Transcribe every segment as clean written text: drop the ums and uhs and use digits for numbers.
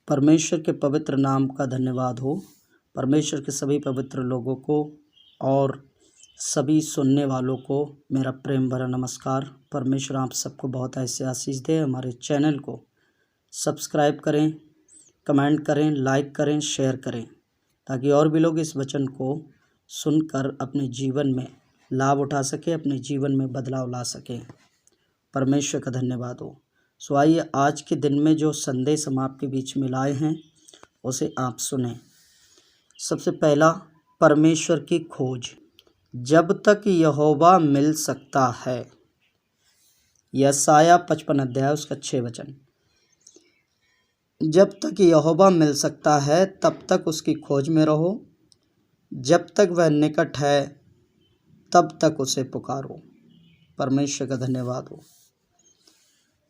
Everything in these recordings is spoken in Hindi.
परमेश्वर के पवित्र नाम का धन्यवाद हो। परमेश्वर के सभी पवित्र लोगों को और सभी सुनने वालों को मेरा प्रेम भरा नमस्कार। परमेश्वर आप सबको बहुत ऐसे आशीष दे। हमारे चैनल को सब्सक्राइब करें, कमेंट करें, लाइक करें, शेयर करें, ताकि और भी लोग इस वचन को सुनकर अपने जीवन में लाभ उठा सकें, अपने जीवन में बदलाव ला सकें। परमेश्वर का धन्यवाद हो। सो आइए आज के दिन में जो संदेश हम आपके बीच में लाए हैं उसे आप सुने। सबसे पहला, परमेश्वर की खोज। जब तक यहोवा मिल सकता है। यशाया 55 अध्याय उसका 6 वचन। जब तक यहोवा मिल सकता है तब तक उसकी खोज में रहो। जब तक वह निकट है तब तक उसे पुकारो। परमेश्वर का धन्यवाद हो।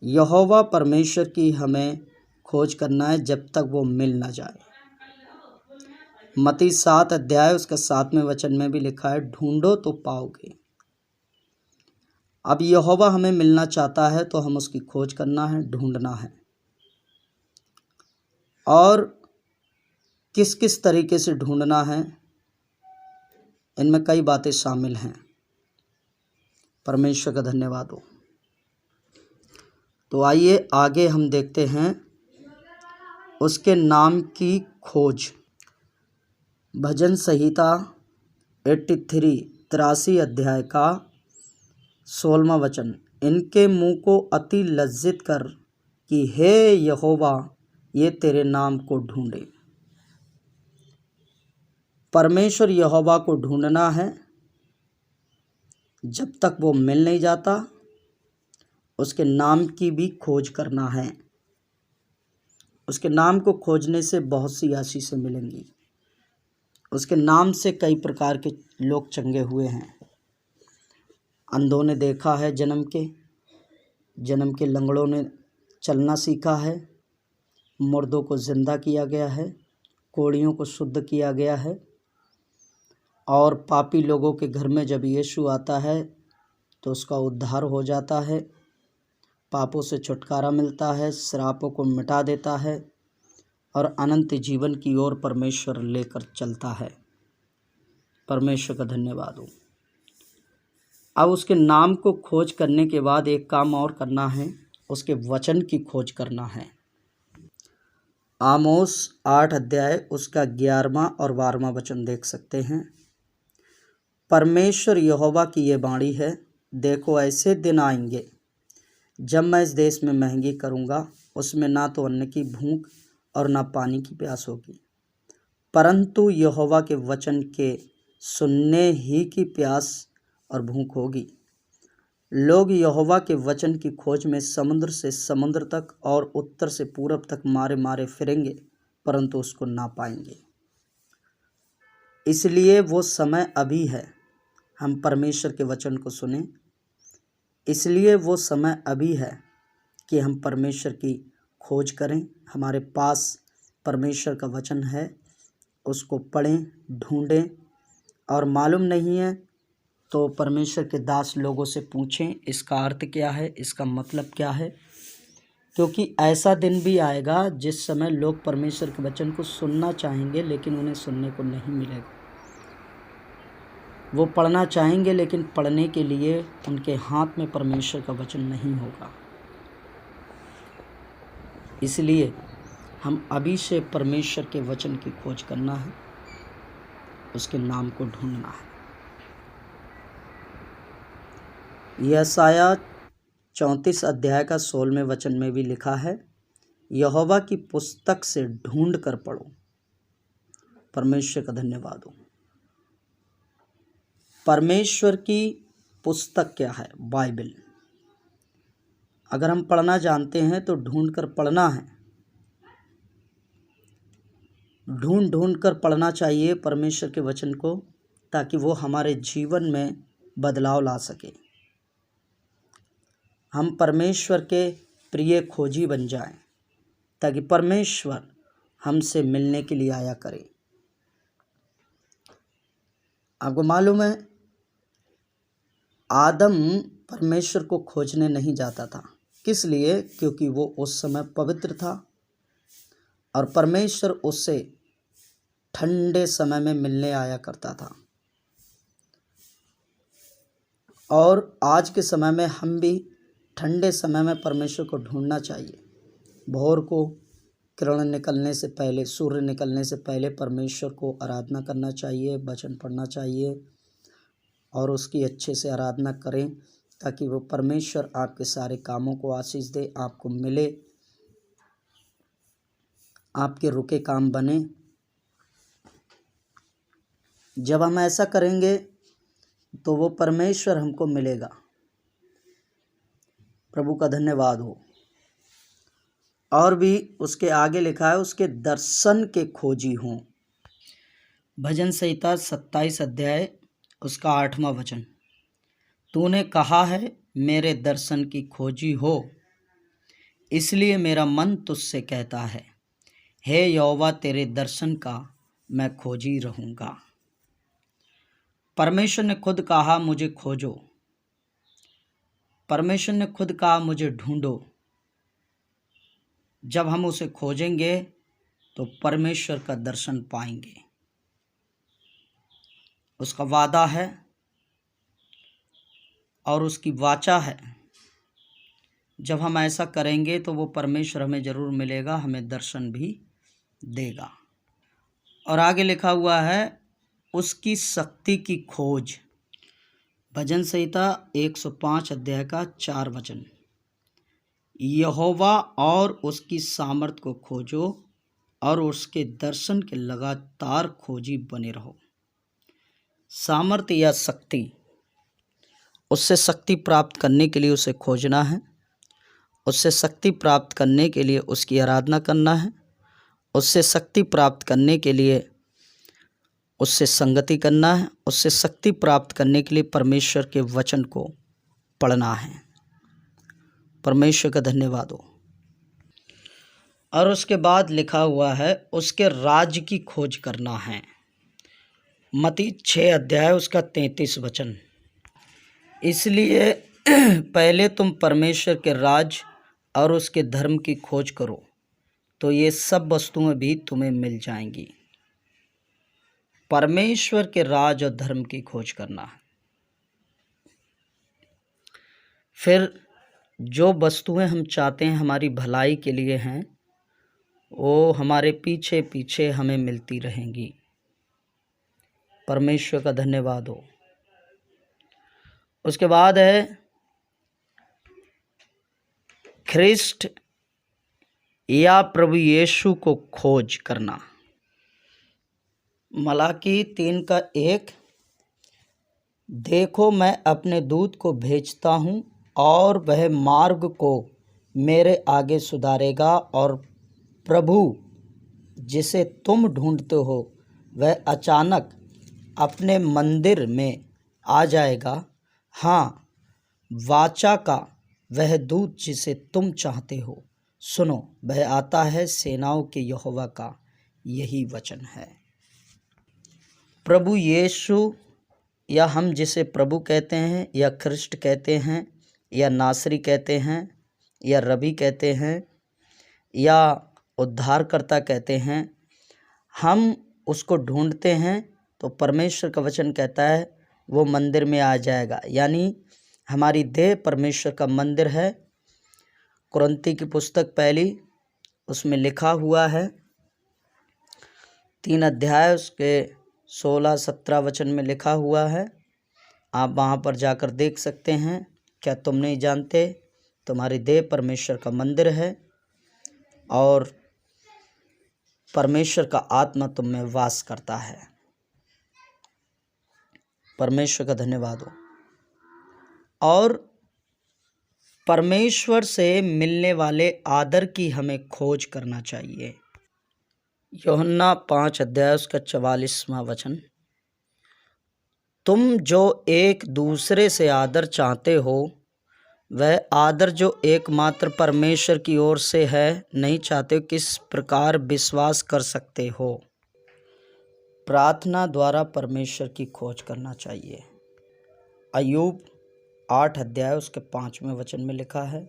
यहोवा परमेश्वर की हमें खोज करना है जब तक वो मिल ना जाए। मत्ती 7 अध्याय उसका 7वें वचन में भी लिखा है, ढूंढो तो पाओगे। अब यहोवा हमें मिलना चाहता है तो हम उसकी खोज करना है, ढूंढना है। और किस किस तरीके से ढूंढना है, इनमें कई बातें शामिल हैं। परमेश्वर का धन्यवाद हो। तो आइए आगे हम देखते हैं उसके नाम की खोज। भजन संहिता 83 अध्याय का 16वां वचन। इनके मुंह को अति लज्जित कर कि हे यहोवा, ये तेरे नाम को ढूंढे। परमेश्वर यहोवा को ढूंढना है। जब तक वो मिल नहीं जाता उसके नाम की भी खोज करना है। उसके नाम को खोजने से बहुत सी आशीषें मिलेंगी। उसके नाम से कई प्रकार के लोग चंगे हुए हैं। अंधों ने देखा है, जन्म के लंगड़ों ने चलना सीखा है, मुर्दों को जिंदा किया गया है, कोढ़ियों को शुद्ध किया गया है। और पापी लोगों के घर में जब यीशु आता है तो उसका उद्धार हो जाता है, पापों से छुटकारा मिलता है, श्रापों को मिटा देता है और अनंत जीवन की ओर परमेश्वर लेकर चलता है। परमेश्वर का धन्यवाद हो। अब उसके नाम को खोज करने के बाद एक काम और करना है, उसके वचन की खोज करना है। आमोस 8 अध्याय उसका 11वां और 12वां वचन देख सकते हैं। परमेश्वर यहोवा की ये वाणी है, देखो ऐसे दिन आएंगे जब मैं इस देश में महंगी करूँगा, उसमें ना तो अन्न की भूख और ना पानी की प्यास होगी, परंतु यहोवा के वचन के सुनने ही की प्यास और भूख होगी। लोग यहोवा के वचन की खोज में समुद्र से समुद्र तक और उत्तर से पूरब तक मारे मारे फिरेंगे, परंतु उसको ना पाएंगे। इसलिए वो समय अभी है, हम परमेश्वर के वचन को सुने। इसलिए वो समय अभी है कि हम परमेश्वर की खोज करें। हमारे पास परमेश्वर का वचन है, उसको पढ़ें, ढूंढें। और मालूम नहीं है तो परमेश्वर के दास लोगों से पूछें, इसका अर्थ क्या है, इसका मतलब क्या है। क्योंकि ऐसा दिन भी आएगा जिस समय लोग परमेश्वर के वचन को सुनना चाहेंगे लेकिन उन्हें सुनने को नहीं मिलेगा। वो पढ़ना चाहेंगे लेकिन पढ़ने के लिए उनके हाथ में परमेश्वर का वचन नहीं होगा। इसलिए हम अभी से परमेश्वर के वचन की खोज करना है, उसके नाम को ढूंढना है। यशाया 34 अध्याय का 16वें वचन में भी लिखा है, यहोवा की पुस्तक से ढूंढ कर पढ़ो। परमेश्वर का धन्यवाद हो। परमेश्वर की पुस्तक क्या है? बाइबल। अगर हम पढ़ना जानते हैं तो ढूंढ कर पढ़ना है। ढूंढ ढूंढ कर पढ़ना चाहिए परमेश्वर के वचन को, ताकि वो हमारे जीवन में बदलाव ला सके। हम परमेश्वर के प्रिय खोजी बन जाएं, ताकि परमेश्वर हमसे मिलने के लिए आया करे। आपको मालूम है, आदम परमेश्वर को खोजने नहीं जाता था। किस लिए? क्योंकि वो उस समय पवित्र था और परमेश्वर उससे ठंडे समय में मिलने आया करता था। और आज के समय में हम भी ठंडे समय में परमेश्वर को ढूंढना चाहिए। भोर को किरण निकलने से पहले, सूर्य निकलने से पहले परमेश्वर को आराधना करना चाहिए, वचन पढ़ना चाहिए और उसकी अच्छे से आराधना करें, ताकि वो परमेश्वर आपके सारे कामों को आशीष दे, आपको मिले, आपके रुके काम बने। जब हम ऐसा करेंगे तो वो परमेश्वर हमको मिलेगा। प्रभु का धन्यवाद हो। और भी उसके आगे लिखा है, उसके दर्शन के खोजी हों। भजन संहिता 27 अध्याय उसका 8वां वचन। तूने कहा है मेरे दर्शन की खोजी हो, इसलिए मेरा मन तुझसे कहता है, हे यहोवा तेरे दर्शन का मैं खोजी रहूँगा। परमेश्वर ने खुद कहा मुझे खोजो, परमेश्वर ने खुद कहा मुझे ढूंढो। जब हम उसे खोजेंगे तो परमेश्वर का दर्शन पाएंगे। उसका वादा है और उसकी वाचा है। जब हम ऐसा करेंगे तो वो परमेश्वर हमें ज़रूर मिलेगा, हमें दर्शन भी देगा। और आगे लिखा हुआ है, उसकी शक्ति की खोज। भजन संहिता 105 अध्याय का 4 वचन। यहोवा और उसकी सामर्थ को खोजो और उसके दर्शन के लगातार खोजी बने रहो। सामर्थ या शक्ति, उससे शक्ति प्राप्त करने के लिए उसे खोजना है, उससे शक्ति प्राप्त करने के लिए उसकी आराधना करना है, उससे शक्ति प्राप्त करने के लिए उससे संगति करना है, उससे शक्ति प्राप्त करने के लिए परमेश्वर के वचन को पढ़ना है। परमेश्वर का धन्यवाद हो। और उसके बाद लिखा हुआ है, उसके राज्य की खोज करना है। मत्ती 6 अध्याय उसका 33 वचन। इसलिए पहले तुम परमेश्वर के राज और उसके धर्म की खोज करो, तो ये सब वस्तुएं भी तुम्हें मिल जाएंगी। परमेश्वर के राज और धर्म की खोज करना है। फिर जो वस्तुएं हम चाहते हैं हमारी भलाई के लिए हैं, वो हमारे पीछे पीछे हमें मिलती रहेंगी। परमेश्वर का धन्यवाद हो। उसके बाद है ख्रिस्ट या प्रभु यीशु को खोज करना। मलाकी 3:1। देखो मैं अपने दूत को भेजता हूँ और वह मार्ग को मेरे आगे सुधारेगा, और प्रभु जिसे तुम ढूंढते हो वह अचानक अपने मंदिर में आ जाएगा। हाँ, वाचा का वह दूत जिसे तुम चाहते हो, सुनो वह आता है, सेनाओं के यहोवा का यही वचन है। प्रभु यीशु, या हम जिसे प्रभु कहते हैं या ख्रिस्ट कहते हैं या नासरी कहते हैं या रबी कहते हैं या उद्धारकर्ता कहते हैं, हम उसको ढूंढते हैं तो परमेश्वर का वचन कहता है वो मंदिर में आ जाएगा। यानी हमारी देह परमेश्वर का मंदिर है। कुरिन्ती की पुस्तक 1 उसमें लिखा हुआ है, 3 अध्याय उसके 16-17 वचन में लिखा हुआ है। आप वहाँ पर जाकर देख सकते हैं। क्या तुम नहीं जानते तुम्हारी देह परमेश्वर का मंदिर है और परमेश्वर का आत्मा तुम में वास करता है। परमेश्वर का धन्यवाद हो। और परमेश्वर से मिलने वाले आदर की हमें खोज करना चाहिए। यूहन्ना 5 अध्याय उसका 44वां वचन। तुम जो एक दूसरे से आदर चाहते हो, वह आदर जो एकमात्र परमेश्वर की ओर से है नहीं चाहते हो, किस प्रकार विश्वास कर सकते हो। प्रार्थना द्वारा परमेश्वर की खोज करना चाहिए। अय्यूब 8 अध्याय उसके 5वें वचन में लिखा है,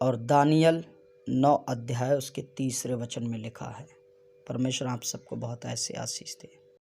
और दानियल 9 अध्याय उसके 3 वचन में लिखा है। परमेश्वर आप सबको बहुत ऐसे आशीष दे।